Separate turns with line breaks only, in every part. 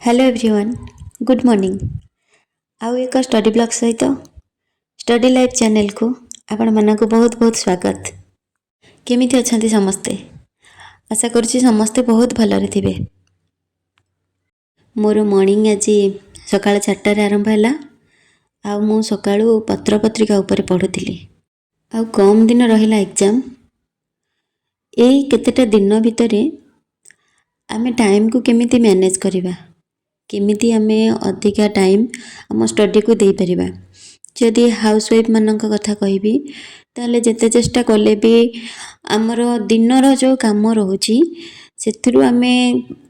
Hello everyone good morning. आउ एक study blog सहित स्टडी लाइफ चैनल को आपण मानक बहुत बहुत स्वागत। केमिति अछंती समस्ते? आशा करुछि समस्ते बहुत भलरे थिबे। मोर मॉर्निंग आज सकाळ 4 रे आरंभ हैला। आ मु सकाळू पत्र पत्रिका ऊपर पढुथिली। आ कम दिन रहिला एग्जाम। एई केतेटा दिन भितरे आमे टाइम को केमिति मैनेज करिबा, केमिति आमे अधिका टाइम आम स्टडी को दे परिबा। जदि हाउसवाइफ मानक कथा कहबी ताले जेते चेष्टा कले भी आमर दिनर जो काम रहुची सेथुरु आमे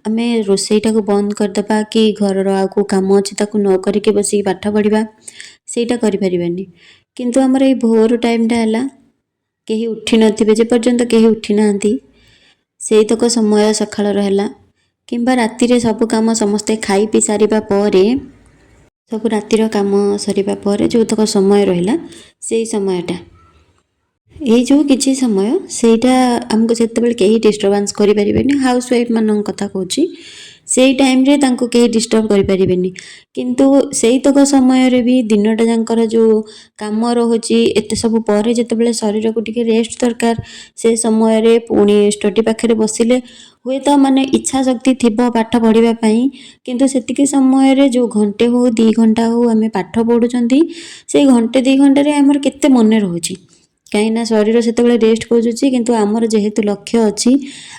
आमे रोसईटा को बंद कर दबा कि घर रो आकु काम अछि ताकु न करि के बसी पाठ पढिबा सेटा करि परिबानी। किंतु हमर ए भोर टाइम टा हला केही उठी नथिबे, जे पर्यंत केही उठी नांती सेई तक समय सखाळ रहला किंबा राति रे सब काम समस्ते खाई पी सारिबा परे सब रातिर काम सरिबा परे जो तक समय रहिला सेई समयटा एई जो किछि समय सेटा हमको सेतेबेले केही डिस्टर्बेंस करि परिबेनी। हाउसवाइफ मानन कथा कहूची सेई टाइम रे तांको केही डिस्टर्ब करि परिबेनी, किंतु सेई तक समय रे भी दिनटा जांकर जो काम रहुची एते सब परे जेतेबेले शरीर को टिके रेस्ट दरकार से समय रे पुणी स्टडी पाखरे बसिले हुए तो माने इच्छा शक्ति थिबो पाठ पढ़िबा पई, किंतु सेतिके समय रे जो घंटे हो 2 घंटा हो आमे पाठ पढुचंती से घंटे 2 घंटा रे हमर केते मने रहूची कहीं शरीर सेतेबेले रेस्ट खोजुची, किंतु आमर जेहेतु लक्ष्य अछि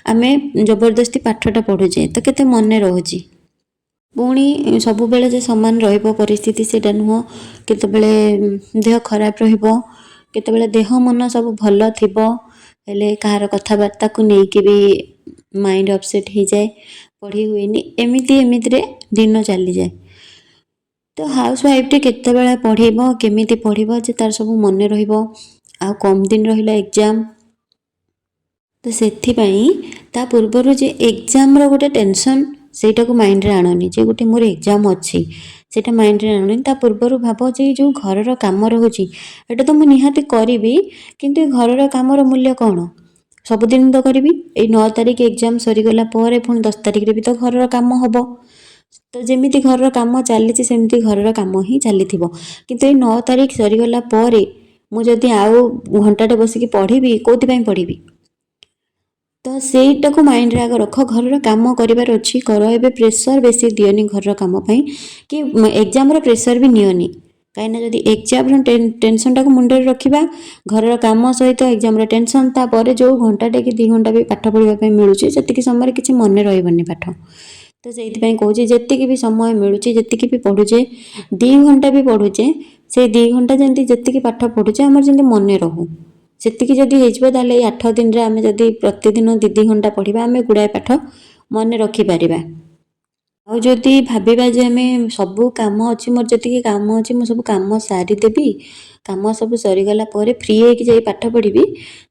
आमे जबरदस्ती पाठटा पढुचे तो केते मने रहूची। पुणी सबु बेले जे समान रहइबो परिस्थिति सेटा नुह, केतेबेले देह खराब रहिबो, केतेबेले देह मन सब भल थिबो हेले कहार कथाबार्ता को नहीं के भी माइंड अपसेट हो जाए, पढ़ी हुएनी, एमिति एमिति रे दिन चली जाए। तो हाउसवाइफ टे केतेबेले पढ़िबो केमिति पढ़िबो जे तार सब मने रहिबो। आ कम दिन रहिला एग्जाम तो सेथि पई ता पूर्वरु जे एग्जाम रो गोटे टेंशन सेटा को माइंड रे आननी, जे गोटे मोर एग्जाम अछि सेटा माइंड रे आननी। ता पूर्वरु भाबो जे जो घर रो काम रहूची एटा तो मु निहाती करिवि, किंतु घर रो काम रो मूल्य कोन सब दिन तो करिवि। ए 9 तारिख एग्जाम सरी गला परे पुणी 10 तारिख रे भी तो घर रो काम हबो, तो जेमिति घर रो काम चलीछि सेमिति घर रो काम ही चलीथिबो। किंतु ए 9 तारिख सरी गला परे मु जदि आउ घंटाटे बसिकी पढ़िबी कोथि पई पढ़िबी, तो सेटा को माइंड रे आग रख घर रो काम करिवार अछि कर। एबे प्रेशर बेसी दियोनी घर रो काम पई कि एग्जाम रो प्रेशर भी नियोनी, काइना जदि एग्जाम रो टेंशन टा को मुंडे रखिबा घर रो काम सहित एग्जाम रो टेंशन ता परे जो घंटाटे कि 2 घंटा भी पाठ पढ़िबा पई मिलुची सेतिकी समय रे किछि मने रहइबनी पाठ। तो सेति पई कहूची जेतिकी भी समय मिलुची जेतिकी भी पढुचे 2 घंटा भी पढुचे से 2 घंटा जेंति जेतिकी पाठ पढुचे हमर जेंति मने रहू सेतिकी जदि हेजबो ताले 8 दिन रे आमे जदि प्रतिदिन 2 घंटा पढ़िबा आमे गुडाय पाठ मने रखि पारिबा। आ जदि भाबिबा जे आमे सबु काम अछि मोर जेतिकी काम अछि मु सब काम सारी देबी, काम सब सरी गला परे फ्री हे कि जाई पाठ पढ़िबी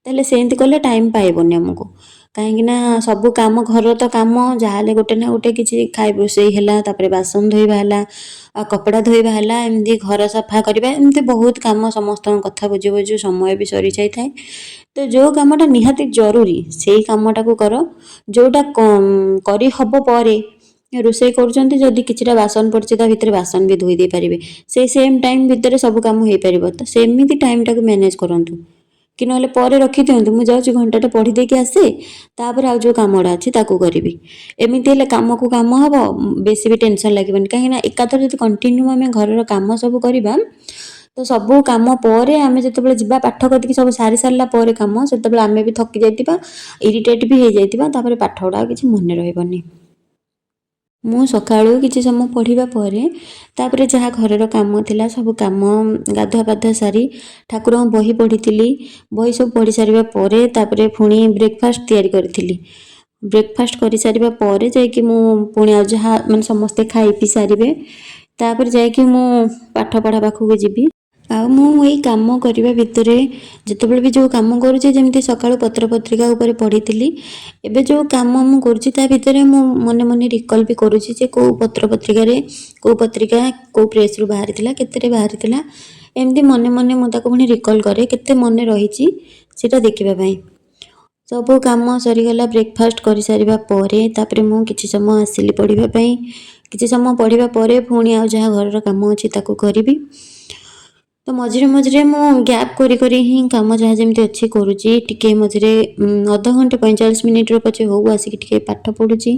ताले सेंति कले टाइम पाइबोनी हमको। काहेकि ना सबु काम घर तो काम जाहाले गोटे ना गोटे किछि खाइ रोसई हैला, तापरे बासन धोइबा हैला, आ कपड़ा धोइबा हैला, एमदी घर सफा करिबा, एमदी बहुत काम समस्त कथा बुझी बुझी समय भी सरी जाय थाए। तो जो कामटा निहाती जरूरी सेई कामटा को करो, जोटा करी हबो परे रोसई करूचंती जदि किछिटा बासन पड़छि ता भितरे बासन भी धोई दे परिबे से सेम टाइम भितरे सब काम हेई परिबो। तो सेमिति टाइम टाको मैनेज करंतु कि नहले परे रखि दियंतु मु जाउछि घंटाटे पढ़ी देके आसे तापर आ जो कामडा अछि ताको करिवि, एमिति हेले काम को काम हबो बेसी भी टेंशन लागिबनि। काहेना एकाथरे जदि कंटिन्यू आमे घरर काम सब करिबा तो सबु काम परे आमे जेतेबेले जिबा पाठ कतिकी सब सारी सारला परे काम सेतेबेले आमे भी थकी जाइतिबा, इरिटेट भी हे जाइतिबा, तापर पाठडा किछि मने रहइबनि। मु सकाळू किछि समय पढ़िबा परे तापरे जहा घरर काम थिला सब काम गाधुआ पाधुआ सारी ठाकुर बही पढ़िथिली। बही सब पढ़ी सारिबा परे तापरे पुणी ब्रेकफास्ट तयारी करथिली। ब्रेकफास्ट करि सारिबा परे जाय कि मु पुणी आ जहा माने समस्ते खाइ पी सारिबे तापर जाय कि मु पाठ पढ़ा पाखु जिबी। आ मु एई काम करिबा भितरे जेतेबेले भी जो काम करूचे जेमिति सकाळू पत्र पत्रिका ऊपर पढ़िथिली, एबे जो काम मु करूची ता भितरे मु मने मने रिकॉल भी करूची जे को पत्र पत्रिका रे को पत्रिका को प्रेस रु बाहरी थिला केते रे बाहरी थिला, एमदी मने मने मु ताको पुणी रिकॉल करे केते मने रहिची सेटा देखिबा पई। ସବୁ କାମ ସରିଗଲା। ବ୍ରେକଫାଷ୍ଟ କରିସାରିବା ପରେ ତାପରେ ମୁଁ କିଛି ସମୟ ଆସିଲି ପଢ଼ିବା ପାଇଁ। କିଛି ସମୟ ପଢ଼ିବା ପରେ ପୁଣି ଆଉ ଯାହା ଘରର କାମ ଅଛି ତାକୁ କରିବି। ତ ମଝିରେ ମଝିରେ ମୁଁ ଗ୍ୟାପ୍ କରି କରି ହିଁ କାମ ଯାହା ଯେମିତି ଅଛି କରୁଛି। ଟିକେ ମଝିରେ ଅଧଘଣ୍ଟେ 45 ମିନିଟ୍ର ପଛେ ହଉ ଆସିକି ଟିକେ ପାଠ ପଢ଼ୁଛି।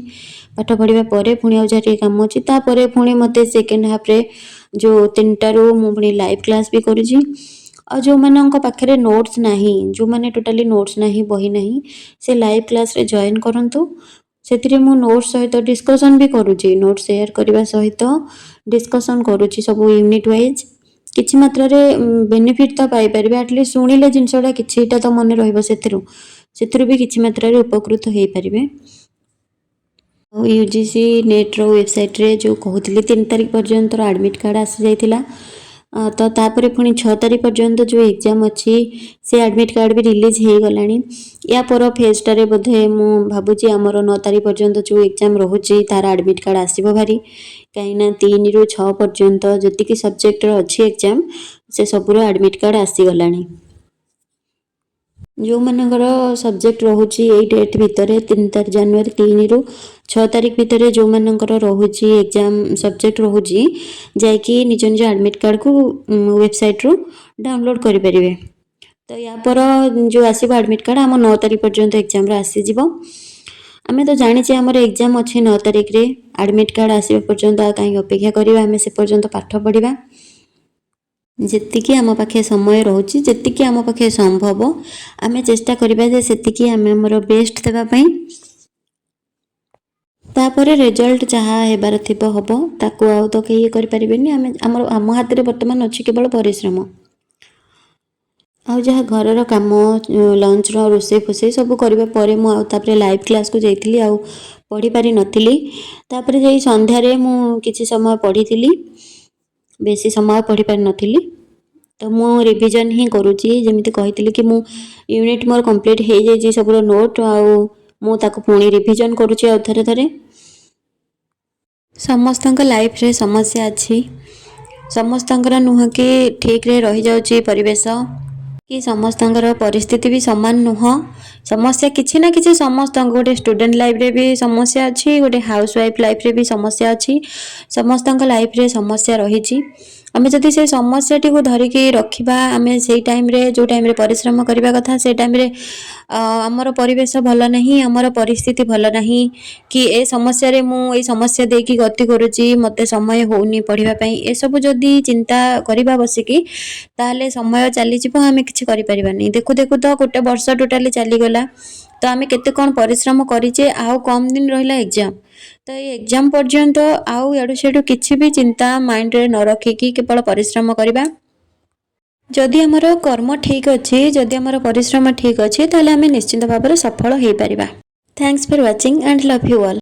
ପାଠ ପଢ଼ିବା ପରେ ପୁଣି ଆଉ ଯାହା ଟିକେ କାମ ଅଛି ତାପରେ ପୁଣି ମୋତେ ସେକେଣ୍ଡ ହାଫ୍ରେ ଯେଉଁ 3ଟାରୁ ମୁଁ ପୁଣି ଲାଇଭ୍ କ୍ଲାସ୍ ବି କରୁଛି। ଆଉ ଯେଉଁମାନଙ୍କ ପାଖରେ ନୋଟ୍ସ ନାହିଁ, ଯେଉଁମାନେ ଟୋଟାଲି ନୋଟ୍ସ ନାହିଁ, ବହି ନାହିଁ, ସେ ଲାଇଭ୍ କ୍ଲାସ୍ରେ ଜଏନ୍ କରନ୍ତୁ। ସେଥିରେ ମୁଁ ନୋଟ୍ସ ସହିତ ଡିସ୍କସନ୍ ବି କରୁଛି। ନୋଟ୍ସ ସେୟାର କରିବା ସହିତ ଡିସ୍କସନ୍ କରୁଛି ସବୁ ୟୁନିଟ୍ ୱାଇଜ୍। କିଛି ମାତ୍ରାରେ ବେନିଫିଟ୍ ତ ପାଇପାରିବେ। ଆଟଲିଷ୍ଟ ଶୁଣିଲେ ଜିନିଷଟା କିଛିଟା ତ ମନେ ରହିବ। ସେଥିରୁ ବି କିଛି ମାତ୍ରାରେ ଉପକୃତ ହେଇପାରିବେ। ଆଉ UGC ନେଟ୍ର ୱେବସାଇଟ୍ରେ ଯେଉଁ କହୁଥିଲି 3 ତାରିଖ ପର୍ଯ୍ୟନ୍ତର ଆଡ଼ମିଟ୍ କାର୍ଡ଼ ଆସିଯାଇଥିଲା। ତ ତାପରେ ପୁଣି 6 ତାରିଖ ପର୍ଯ୍ୟନ୍ତ ଯେଉଁ ଏକ୍ଜାମ୍ ଅଛି ସେ ଆଡ଼ମିଟ୍ କାର୍ଡ଼ ବି ରିଲିଜ୍ ହେଇଗଲାଣି। ୟା ପର ଫେଜ୍ଟାରେ ବୋଧେ ମୁଁ ଭାବୁଛି ଆମର 9 ତାରିଖ ପର୍ଯ୍ୟନ୍ତ ଯେଉଁ ଏକ୍ଜାମ୍ ରହୁଛି ତାର ଆଡ଼ମିଟ୍ କାର୍ଡ଼ ଆସିବ ଭାରି। କାହିଁକିନା 3ରୁ 6 ପର୍ଯ୍ୟନ୍ତ ଯେତିକି ସବଜେକ୍ଟର ଅଛି ଏକ୍ଜାମ୍ ସେ ସବୁର ଆଡ଼ମିଟ୍ କାର୍ଡ଼ ଆସିଗଲାଣି। ଯେଉଁମାନଙ୍କର ସବଜେକ୍ଟ ରହୁଛି ଏଇ ଡେଟ୍ ଭିତରେ 3 ଜାନୁଆରୀ 3ରୁ 6 ତାରିଖ ଭିତରେ ଯେଉଁମାନଙ୍କର ରହୁଛି ଏକ୍ଜାମ୍ ସବଜେକ୍ଟ ରହୁଛି ଯାଇକି ନିଜ ନିଜ ଆଡ଼ମିଟ୍ କାର୍ଡ଼କୁ ୱେବସାଇଟ୍ରୁ ଡାଉନଲୋଡ଼୍ କରିପାରିବେ। ତ ୟା ପର ଯେଉଁ ଆସିବ ଆଡ଼ମିଟ୍ କାର୍ଡ଼ ଆମ 9 ତାରିଖ ପର୍ଯ୍ୟନ୍ତ ଏକ୍ଜାମ୍ର ଆସିଯିବ। ଆମେ ତ ଜାଣିଛେ ଆମର ଏକ୍ଜାମ୍ ଅଛି 9 ତାରିଖରେ। ଆଡ଼ମିଟ୍ କାର୍ଡ଼ ଆସିବା ପର୍ଯ୍ୟନ୍ତ ଆଉ କାହିଁକି ଅପେକ୍ଷା କରିବା, ଆମେ ସେ ପର୍ଯ୍ୟନ୍ତ ପାଠ ପଢ଼ିବା। ଯେତିକି ଆମ ପାଖେ ସମୟ ରହୁଛି, ଯେତିକି ଆମ ପାଖେ ସମ୍ଭବ ଆମେ ଚେଷ୍ଟା କରିବା ଯେ ସେତିକି ଆମେ ଆମର ବେଷ୍ଟ ଦେବା ପାଇଁ। ତାପରେ ରେଜଲ୍ଟ ଯାହା ହେବାର ଥିବ ହେବ, ତାକୁ ଆଉ ତ କେହି କରିପାରିବେନି। ଆମ ହାତରେ ବର୍ତ୍ତମାନ ଅଛି କେବଳ ପରିଶ୍ରମ। ଆଉ ଯାହା ଘରର କାମ, ଲଞ୍ଚର ରୋଷେଇ ଫୋଷେଇ ସବୁ କରିବା ପରେ ମୁଁ ଆଉ ତାପରେ ଲାଇଭ୍ କ୍ଲାସ୍କୁ ଯାଇଥିଲି। ଆଉ ପଢ଼ିପାରିନଥିଲି। ତାପରେ ଯାଇ ସନ୍ଧ୍ୟାରେ ମୁଁ କିଛି ସମୟ ପଢ଼ିଥିଲି। ବେଶୀ ସମୟ ପଢ଼ିପାରିନଥିଲି। ତ ମୁଁ ରିଭିଜନ୍ ହିଁ କରୁଛି। ଯେମିତି କହିଥିଲି କି ମୁଁ ୟୁନିଟ୍ ମୋର କମ୍ପ୍ଲିଟ୍ ହେଇଯାଇଛି ସବୁର ନୋଟ୍, ଆଉ ମୁଁ ତାକୁ ପୁଣି ରିଭିଜନ୍ କରୁଛି ଆଉ ଥରେ। ସମସ୍ତଙ୍କ ଲାଇଫ୍ରେ ସମସ୍ୟା ଅଛି। ସମସ୍ତଙ୍କର ନୁହଁ କି ଠିକ୍ରେ ରହିଯାଉଛି ପରିବେଶ, କି ସମସ୍ତଙ୍କର ପରିସ୍ଥିତି ବି ସମାନ ନୁହଁ। ସମସ୍ୟା କିଛି ନା କିଛି ସମସ୍ତଙ୍କ, ଗୋଟେ ଷ୍ଟୁଡେଣ୍ଟ ଲାଇଫ୍ରେ ବି ସମସ୍ୟା ଅଛି, ଗୋଟେ ହାଉସ୍ ୱାଇଫ୍ ଲାଇଫ୍ରେ ବି ସମସ୍ୟା ଅଛି। ସମସ୍ତଙ୍କ ଲାଇଫ୍ରେ ସମସ୍ୟା ରହିଛି। ଆମେ ଯଦି ସେ ସମସ୍ୟାଟିକୁ ଧରିକି ରଖିବା, ଆମେ ସେଇ ଟାଇମ୍ରେ ଯେଉଁ ଟାଇମ୍ରେ ପରିଶ୍ରମ କରିବା କଥା ସେ ଟାଇମ୍ରେ ଆମର ପରିବେଶ ଭଲ ନାହିଁ, ଆମର ପରିସ୍ଥିତି ଭଲ ନାହିଁ, କି ଏ ସମସ୍ୟାରେ ମୁଁ ଏଇ ସମସ୍ୟା ଦେଇକି ଗତି କରୁଛି, ମୋତେ ସମୟ ହେଉନି ପଢ଼ିବା ପାଇଁ, ଏସବୁ ଯଦି ଚିନ୍ତା କରିବା ବସିକି ତାହେଲେ ସମୟ ଚାଲିଯିବ, ଆମେ କିଛି କରିପାରିବାନି। ଦେଖୁ ଦେଖୁ ତ ଗୋଟେ ବର୍ଷ ଟୋଟାଲି ଚାଲିଗଲା। ତ ଆମେ କେତେ କ'ଣ ପରିଶ୍ରମ କରିଛେ। ଆଉ କମ୍ ଦିନ ରହିଲା ଏକ୍ଜାମ୍। ତ ଏଇ ଏକ୍ଜାମ୍ ପର୍ଯ୍ୟନ୍ତ ଆଉ ଇଆଡ଼ୁ ସିଆଡ଼ୁ କିଛି ବି ଚିନ୍ତା ମାଇଣ୍ଡରେ ନ ରଖିକି କେବଳ ପରିଶ୍ରମ କରିବା। ଯଦି ଆମର କର୍ମ ଠିକ୍ ଅଛି, ଯଦି ଆମର ପରିଶ୍ରମ ଠିକ୍ ଅଛି, ତାହେଲେ ଆମେ ନିଶ୍ଚିନ୍ତ ଭାବରେ ସଫଳ ହେଇପାରିବା। Thanks for watching and love you all.